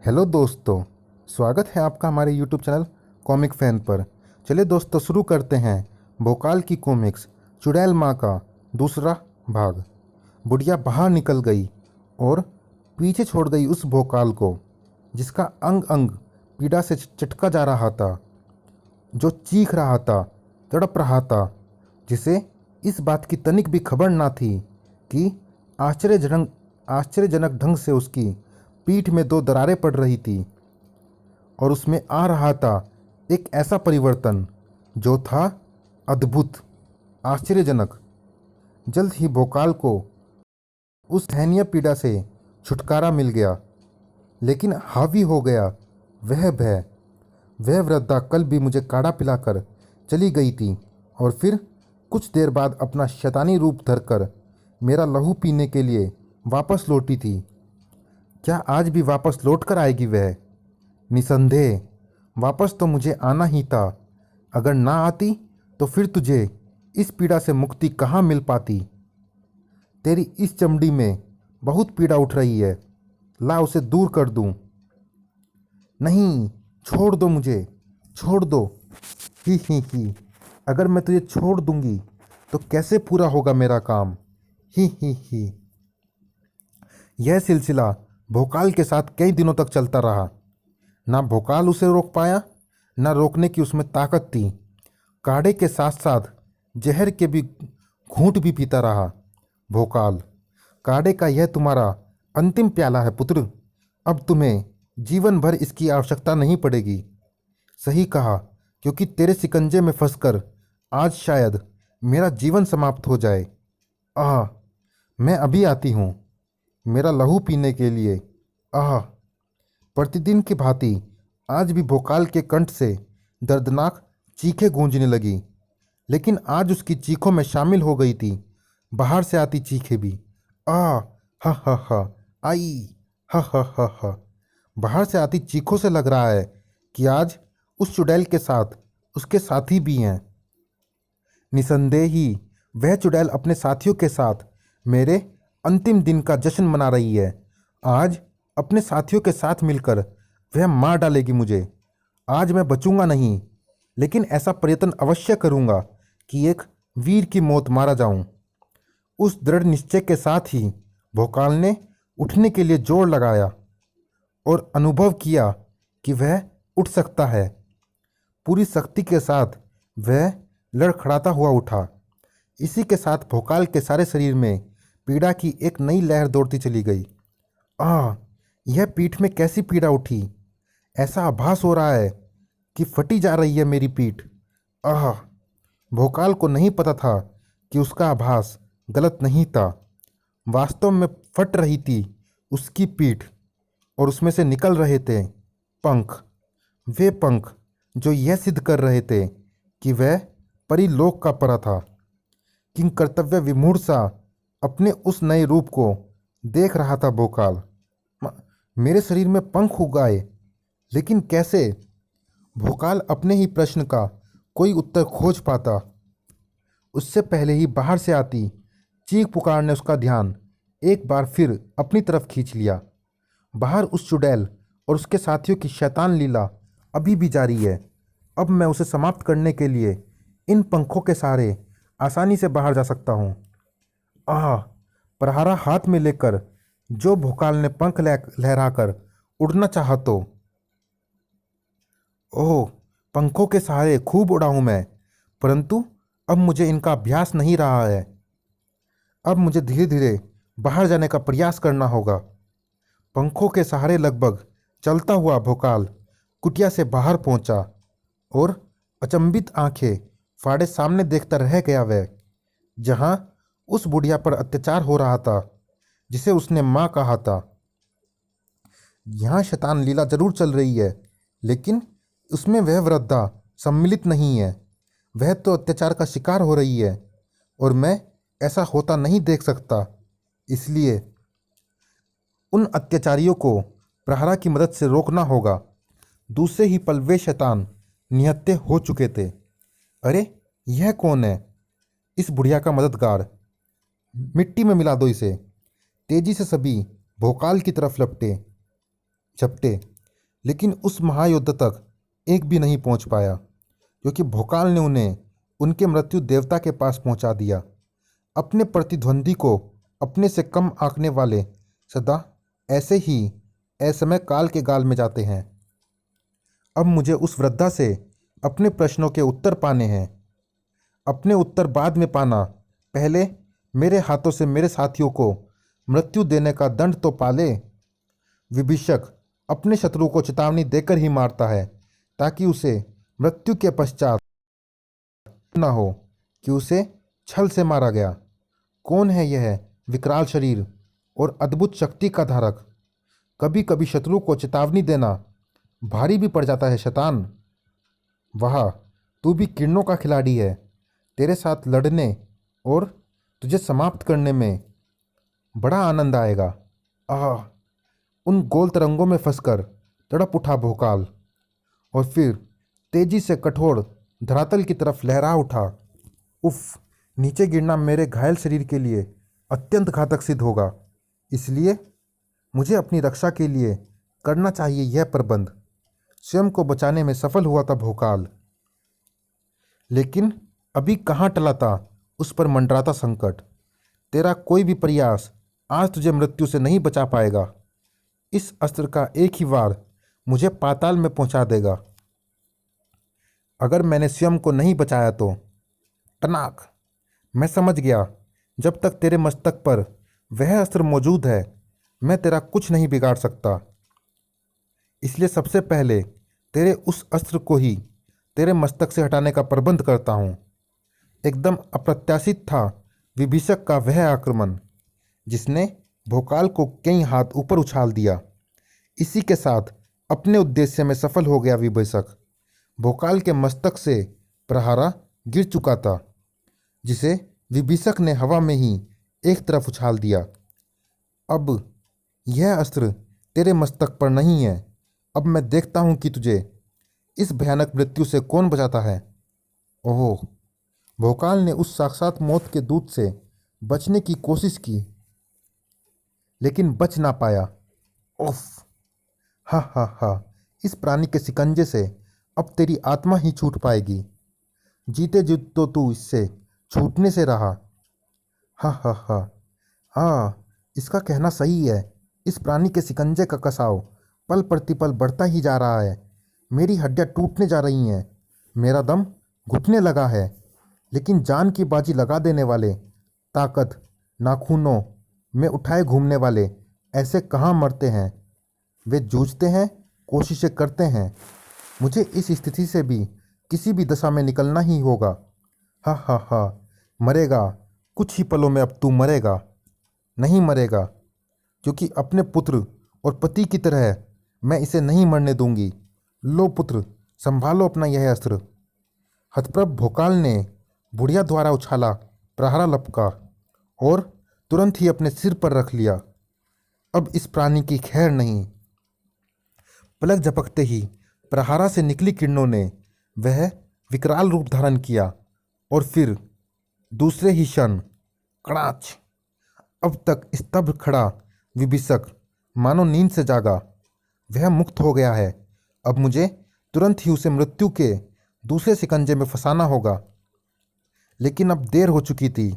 Hello दोस्तों, स्वागत है आपका हमारे यूट्यूब चैनल कॉमिक फैन पर। चलिए दोस्तों, शुरू करते हैं भोकाल की कॉमिक्स चुड़ैल माँ का दूसरा भाग। बुढ़िया बाहर निकल गई और पीछे छोड़ गई उस भोकाल को जिसका अंग अंग पीड़ा से चटका जा रहा था, जो चीख रहा था, तड़प रहा था, जिसे इस बात की तनिक भी खबर ना थी कि आश्चर्यजनक ढंग से उसकी पीठ में दो दरारें पड़ रही थी और उसमें आ रहा था एक ऐसा परिवर्तन जो था अद्भुत, आश्चर्यजनक। जल्द ही भोकाल को उस दयनीय पीड़ा से छुटकारा मिल गया, लेकिन हावी हो गया वह भय। वह वृद्धा कल भी मुझे काढ़ा पिलाकर चली गई थी और फिर कुछ देर बाद अपना शैतानी रूप धरकर मेरा लहू पीने के लिए वापस लौटी थी। क्या आज भी वापस लौट कर आएगी वह? निसंदेह वापस तो मुझे आना ही था। अगर ना आती तो फिर तुझे इस पीड़ा से मुक्ति कहाँ मिल पाती। तेरी इस चमड़ी में बहुत पीड़ा उठ रही है, ला उसे दूर कर दूं। नहीं, छोड़ दो मुझे, छोड़ दो। ही, अगर मैं तुझे छोड़ दूंगी तो कैसे पूरा होगा मेरा काम। ही। यह सिलसिला भोकाल के साथ कई दिनों तक चलता रहा। ना भोकाल उसे रोक पाया, ना रोकने की उसमें ताकत थी। काढ़े के साथ साथ जहर के भी घूंट भी पीता रहा भोकाल। काढ़े का यह तुम्हारा अंतिम प्याला है पुत्र। अब तुम्हें जीवन भर इसकी आवश्यकता नहीं पड़ेगी। सही कहा, क्योंकि तेरे शिकंजे में फंसकर आज शायद मेरा जीवन समाप्त हो जाए। आह, मैं अभी आती हूँ मेरा लहू पीने के लिए। आह। प्रतिदिन की भांति आज भी भोकाल के कंठ से दर्दनाक चीखें गूंजने लगी, लेकिन आज उसकी चीखों में शामिल हो गई थी बाहर से आती चीखें भी। आ हा, आई, हा। बाहर से आती चीखों से लग रहा है कि आज उस चुड़ैल के साथ उसके साथी भी हैं। निसंदेह ही वह चुड़ैल अपने साथियों के साथ मेरे अंतिम दिन का जश्न मना रही है। आज अपने साथियों के साथ मिलकर वह मार डालेगी मुझे। आज मैं बचूंगा नहीं, लेकिन ऐसा प्रयत्न अवश्य करूंगा कि एक वीर की मौत मारा जाऊं। उस दृढ़ निश्चय के साथ ही भोकाल ने उठने के लिए जोर लगाया और अनुभव किया कि वह उठ सकता है। पूरी शक्ति के साथ वह लड़खड़ाता हुआ उठा। इसी के साथ भोकाल के सारे शरीर में पीड़ा की एक नई लहर दौड़ती चली गई। यह पीठ में कैसी पीड़ा उठी। ऐसा आभास हो रहा है कि फटी जा रही है मेरी पीठ। आह। भोकाल को नहीं पता था कि उसका आभास गलत नहीं था। वास्तव में फट रही थी उसकी पीठ और उसमें से निकल रहे थे पंख। वे पंख जो यह सिद्ध कर रहे थे कि वह परिलोक का परा था। किंग कर्तव्य विमूढ़ सा अपने उस नए रूप को देख रहा था भोकाल। मेरे शरीर में पंख उगाए, लेकिन कैसे? भोकाल अपने ही प्रश्न का कोई उत्तर खोज पाता उससे पहले ही बाहर से आती चीख पुकार ने उसका ध्यान एक बार फिर अपनी तरफ खींच लिया। बाहर उस चुड़ैल और उसके साथियों की शैतान लीला अभी भी जारी है। अब मैं उसे समाप्त करने के लिए इन पंखों के सहारे आसानी से बाहर जा सकता हूँ। प्रहारा हाथ में लेकर जो भोकाल ने पंख लहराकर उड़ना चाहा तो ओह, पंखों के सहारे खूब उड़ा हूं मैं, परंतु अब मुझे इनका अभ्यास नहीं रहा है। अब मुझे धीरे धीरे बाहर जाने का प्रयास करना होगा। पंखों के सहारे लगभग चलता हुआ भोकाल कुटिया से बाहर पहुंचा और अचंभित आंखें फाड़े सामने देखता रह गया वह, जहां उस बुढ़िया पर अत्याचार हो रहा था जिसे उसने माँ कहा था। यहाँ शैतान लीला जरूर चल रही है, लेकिन उसमें वह वृद्धा सम्मिलित नहीं है। वह तो अत्याचार का शिकार हो रही है और मैं ऐसा होता नहीं देख सकता। इसलिए उन अत्याचारियों को प्रहरा की मदद से रोकना होगा। दूसरे ही पल वे शैतान निहत्थे हो चुके थे। अरे, यह कौन है? इस बुढ़िया का मददगार। मिट्टी में मिला दो इसे। तेजी से सभी भोकाल की तरफ झपटे। लेकिन उस महायोद्धा तक एक भी नहीं पहुंच पाया, क्योंकि भोकाल ने उन्हें उनके मृत्यु देवता के पास पहुंचा दिया। अपने प्रतिद्वंदी को अपने से कम आंकने वाले सदा ऐसे ही असमय काल के गाल में जाते हैं। अब मुझे उस वृद्धा से अपने प्रश्नों के उत्तर पाने हैं। अपने उत्तर बाद में पाना, पहले मेरे हाथों से मेरे साथियों को मृत्यु देने का दंड तो पाले। विभीषक अपने शत्रु को चेतावनी देकर ही मारता है, ताकि उसे मृत्यु के पश्चात न हो कि उसे छल से मारा गया। कौन है यह विकराल शरीर और अद्भुत शक्ति का धारक? कभी कभी शत्रु को चेतावनी देना भारी भी पड़ जाता है शैतान। वाह, तू भी किरणों का खिलाड़ी है। तेरे साथ लड़ने और तुझे समाप्त करने में बड़ा आनंद आएगा। आह! उन गोल तरंगों में फंसकर तड़प उठा भोकाल और फिर तेजी से कठोर धरातल की तरफ लहरा उठा। उफ! नीचे गिरना मेरे घायल शरीर के लिए अत्यंत घातक सिद्ध होगा, इसलिए मुझे अपनी रक्षा के लिए करना चाहिए यह प्रबंध। स्वयं को बचाने में सफल हुआ था भोकाल, लेकिन अभी कहाँ टला था उस पर मंडराता संकट। तेरा कोई भी प्रयास आज तुझे मृत्यु से नहीं बचा पाएगा। इस अस्त्र का एक ही वार मुझे पाताल में पहुंचा देगा। अगर मैंने स्वयं को नहीं बचाया तो टनाक! मैं समझ गया, जब तक तेरे मस्तक पर वह अस्त्र मौजूद है मैं तेरा कुछ नहीं बिगाड़ सकता। इसलिए सबसे पहले तेरे उस अस्त्र को ही तेरे मस्तक से हटाने का प्रबंध करता हूँ। एकदम अप्रत्याशित था विभीषक का वह आक्रमण, जिसने भोकाल को कई हाथ ऊपर उछाल दिया। इसी के साथ अपने उद्देश्य में सफल हो गया विभीषक। भोकाल के मस्तक से प्रहारा गिर चुका था, जिसे विभीषक ने हवा में ही एक तरफ उछाल दिया। अब यह अस्त्र तेरे मस्तक पर नहीं है। अब मैं देखता हूँ कि तुझे इस भयानक मृत्यु से कौन बचाता है। ओह! भोकाल ने उस साक्षात मौत के दूत से बचने की कोशिश की, लेकिन बच ना पाया। उफ! हा हा हा! इस प्राणी के शिकंजे से अब तेरी आत्मा ही छूट पाएगी। जीते जी तो तू इससे छूटने से रहा। हा हा हा! हाँ, इसका कहना सही है। इस प्राणी के शिकंजे का कसाव पल प्रतिपल बढ़ता ही जा रहा है। मेरी हड्डियां टूटने जा रही हैं, मेरा दम घुटने लगा है। लेकिन जान की बाजी लगा देने वाले, ताकत नाखूनों में उठाए घूमने वाले ऐसे कहाँ मरते हैं। वे जूझते हैं, कोशिशें करते हैं। मुझे इस स्थिति से भी किसी भी दशा में निकलना ही होगा। हा हा हा! मरेगा, कुछ ही पलों में अब तू मरेगा। नहीं मरेगा, क्योंकि अपने पुत्र और पति की तरह मैं इसे नहीं मरने दूंगी। लो पुत्र, संभालो अपना यह अस्त्र। हतप्रभ भोकाल ने बुढ़िया द्वारा उछाला प्रहारा लपका और तुरंत ही अपने सिर पर रख लिया। अब इस प्राणी की खैर नहीं। पलक झपकते ही प्रहारा से निकली किरणों ने वह विकराल रूप धारण किया और फिर दूसरे ही क्षण कड़ाच! अब तक स्तब्ध खड़ा विभीषक मानो नींद से जागा। वह मुक्त हो गया है। अब मुझे तुरंत ही उसे मृत्यु के दूसरे शिकंजे में फंसाना होगा। लेकिन अब देर हो चुकी थी।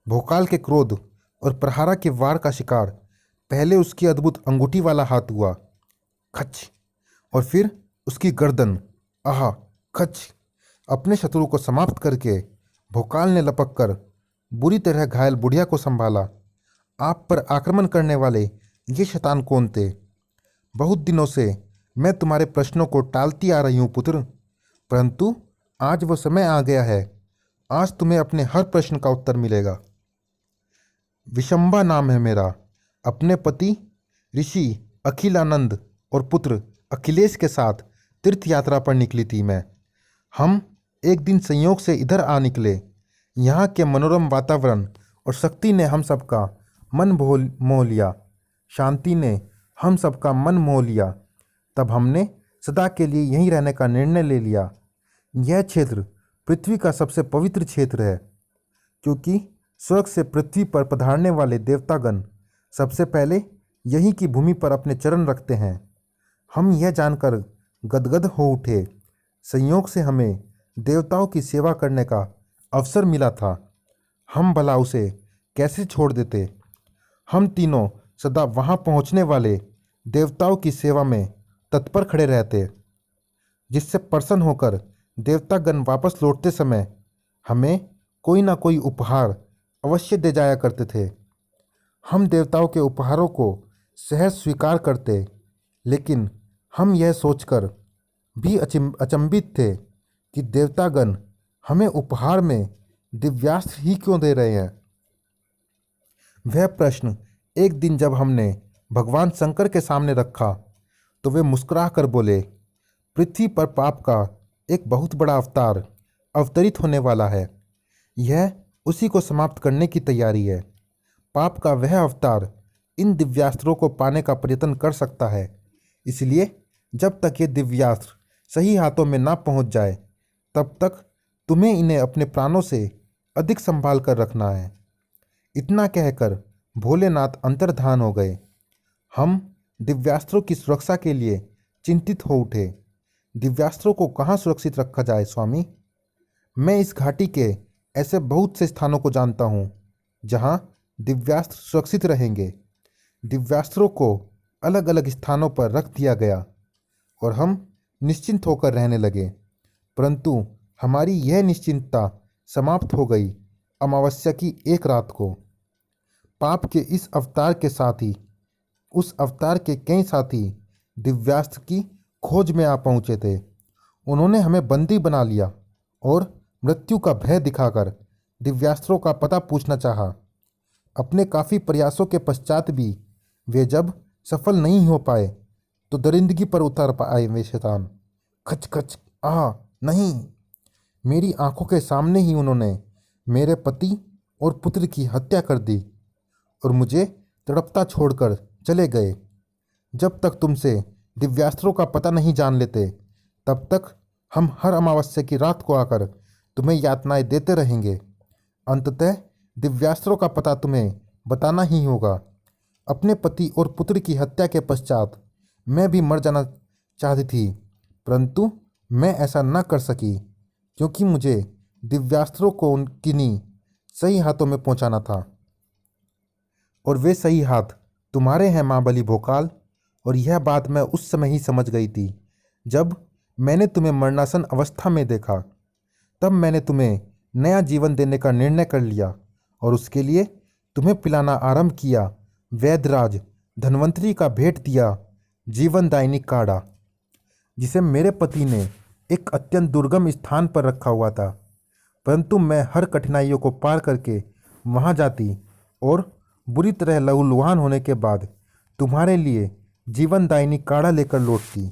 भोकाल के क्रोध और प्रहारा के वार का शिकार पहले उसकी अद्भुत अंगूठी वाला हाथ हुआ, खच, और फिर उसकी गर्दन, आहा, खच। अपने शत्रु को समाप्त करके भोकाल ने लपक कर बुरी तरह घायल बुढ़िया को संभाला। आप पर आक्रमण करने वाले ये शैतान कौन थे? बहुत दिनों से मैं तुम्हारे प्रश्नों को टालती आ रही हूँ पुत्र, परंतु आज वो समय आ गया है। आज तुम्हें अपने हर प्रश्न का उत्तर मिलेगा। विशंबा नाम है मेरा। अपने पति ऋषि अखिलानंद और पुत्र अखिलेश के साथ तीर्थ यात्रा पर निकली थी मैं। हम एक दिन संयोग से इधर आ निकले। यहाँ के मनोरम वातावरण और शक्ति ने हम सबका मन मोह लिया। शांति ने हम सबका मन मोह लिया। तब हमने सदा के लिए यहीं रहने का निर्णय ले लिया। यह क्षेत्र पृथ्वी का सबसे पवित्र क्षेत्र है, क्योंकि स्वर्ग से पृथ्वी पर पधारने वाले देवतागण सबसे पहले यहीं की भूमि पर अपने चरण रखते हैं। हम यह जानकर गदगद हो उठे। संयोग से हमें देवताओं की सेवा करने का अवसर मिला था। हम भला उसे कैसे छोड़ देते। हम तीनों सदा वहां पहुंचने वाले देवताओं की सेवा में तत्पर खड़े रहते, जिससे प्रसन्न होकर देवतागण वापस लौटते समय हमें कोई ना कोई उपहार अवश्य दे जाया करते थे। हम देवताओं के उपहारों को सहज स्वीकार करते, लेकिन हम यह सोचकर भी अचंभित थे कि देवतागण हमें उपहार में दिव्यास्त्र ही क्यों दे रहे हैं। वह प्रश्न एक दिन जब हमने भगवान शंकर के सामने रखा तो वे मुस्कुरा कर बोले, पृथ्वी पर पाप का एक बहुत बड़ा अवतार अवतरित होने वाला है। यह उसी को समाप्त करने की तैयारी है। पाप का वह अवतार इन दिव्यास्त्रों को पाने का प्रयत्न कर सकता है। इसलिए जब तक ये दिव्यास्त्र सही हाथों में ना पहुंच जाए तब तक तुम्हें इन्हें अपने प्राणों से अधिक संभाल कर रखना है। इतना कहकर भोलेनाथ अंतर्धान हो गए। हम दिव्यास्त्रों की सुरक्षा के लिए चिंतित हो उठे। दिव्यास्त्रों को कहाँ सुरक्षित रखा जाए स्वामी? मैं इस घाटी के ऐसे बहुत से स्थानों को जानता हूँ जहाँ दिव्यास्त्र सुरक्षित रहेंगे। दिव्यास्त्रों को अलग अलग स्थानों पर रख दिया गया और हम निश्चिंत होकर रहने लगे। परंतु हमारी यह निश्चिंतता समाप्त हो गई अमावस्या की एक रात को। पाप के इस अवतार के साथ ही उस अवतार के कई साथी दिव्यास्त्र की खोज में आ पहुँचे थे। उन्होंने हमें बंदी बना लिया और मृत्यु का भय दिखाकर दिव्यास्त्रों का पता पूछना चाहा। अपने काफ़ी प्रयासों के पश्चात भी वे जब सफल नहीं हो पाए तो दरिंदगी पर उतर आए वे शैतान। खच खच नहीं। मेरी आंखों के सामने ही उन्होंने मेरे पति और पुत्र की हत्या कर दी और मुझे तड़पता छोड़कर चले गए। जब तक तुमसे दिव्यास्त्रों का पता नहीं जान लेते तब तक हम हर अमावस्या की रात को आकर तुम्हें यातनाएं देते रहेंगे। अंततः दिव्यास्त्रों का पता तुम्हें बताना ही होगा। अपने पति और पुत्र की हत्या के पश्चात मैं भी मर जाना चाहती थी, परंतु मैं ऐसा न कर सकी क्योंकि मुझे दिव्यास्त्रों को किन्हीं सही हाथों में पहुंचाना था। और वे सही हाथ तुम्हारे हैं महाबली भोकाल। और यह बात मैं उस समय ही समझ गई थी जब मैंने तुम्हें मरणासन अवस्था में देखा। तब मैंने तुम्हें नया जीवन देने का निर्णय कर लिया और उसके लिए तुम्हें पिलाना आरंभ किया वैद्यराज धन्वंतरी का भेंट दिया जीवनदायिनी काढ़ा, जिसे मेरे पति ने एक अत्यंत दुर्गम स्थान पर रखा हुआ था। परंतु मैं हर कठिनाइयों को पार करके वहां जाती और बुरी तरह लहूलुहान होने के बाद तुम्हारे लिए जीवनदायिनी काढ़ा लेकर लौटती।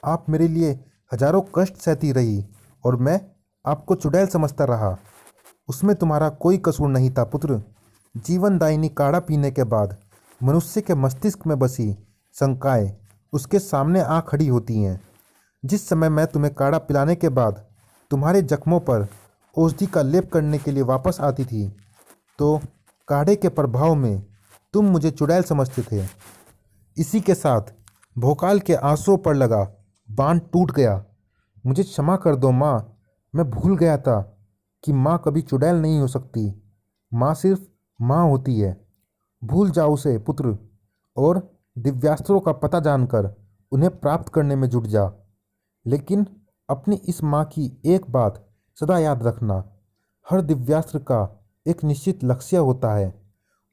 आप मेरे लिए हजारों कष्ट सहती रही और मैं आपको चुड़ैल समझता रहा। उसमें तुम्हारा कोई कसूर नहीं था पुत्र। जीवनदायिनी काढ़ा पीने के बाद मनुष्य के मस्तिष्क में बसी शंकाएं उसके सामने आ खड़ी होती हैं। जिस समय मैं तुम्हें काढ़ा पिलाने के बाद तुम्हारे जख्मों पर औषधि का लेप करने के लिए वापस आती थी तो काढ़े के प्रभाव में तुम मुझे चुड़ैल समझते थे। इसी के साथ भोकाल के आंसुओं पर लगा बांध टूट गया। मुझे क्षमा कर दो माँ, मैं भूल गया था कि माँ कभी चुड़ैल नहीं हो सकती। माँ सिर्फ माँ होती है। भूल जाओ उसे पुत्र और दिव्यास्त्रों का पता जानकर उन्हें प्राप्त करने में जुट जा। लेकिन अपनी इस माँ की एक बात सदा याद रखना, हर दिव्यास्त्र का एक निश्चित लक्ष्य होता है।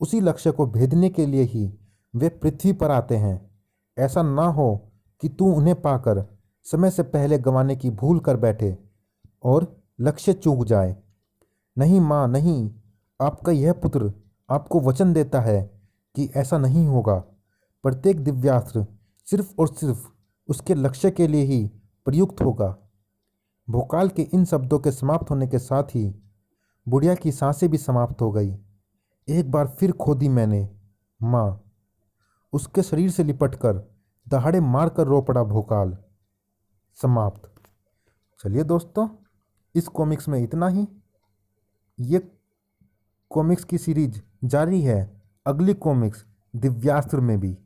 उसी लक्ष्य को भेदने के लिए ही वे पृथ्वी पर आते हैं। ऐसा ना हो कि तू उन्हें पाकर समय से पहले गंवाने की भूल कर बैठे और लक्ष्य चूक जाए। नहीं माँ नहीं, आपका यह पुत्र आपको वचन देता है कि ऐसा नहीं होगा। प्रत्येक दिव्यास्त्र सिर्फ और सिर्फ उसके लक्ष्य के लिए ही प्रयुक्त होगा। भोकाल के इन शब्दों के समाप्त होने के साथ ही बुढ़िया की सांसें भी समाप्त हो गई। एक बार फिर खो दी मैंने माँ। उसके शरीर से लिपटकर दहाड़े मारकर रो पड़ा भोकाल। समाप्त। चलिए दोस्तों, इस कॉमिक्स में इतना ही। ये कॉमिक्स की सीरीज जारी है। अगली कॉमिक्स दिव्यास्त्र में भी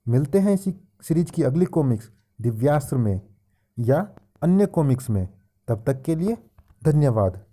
मिलते हैं इसी सीरीज की अगली कॉमिक्स दिव्यास्त्र में या अन्य कॉमिक्स में। तब तक के लिए धन्यवाद।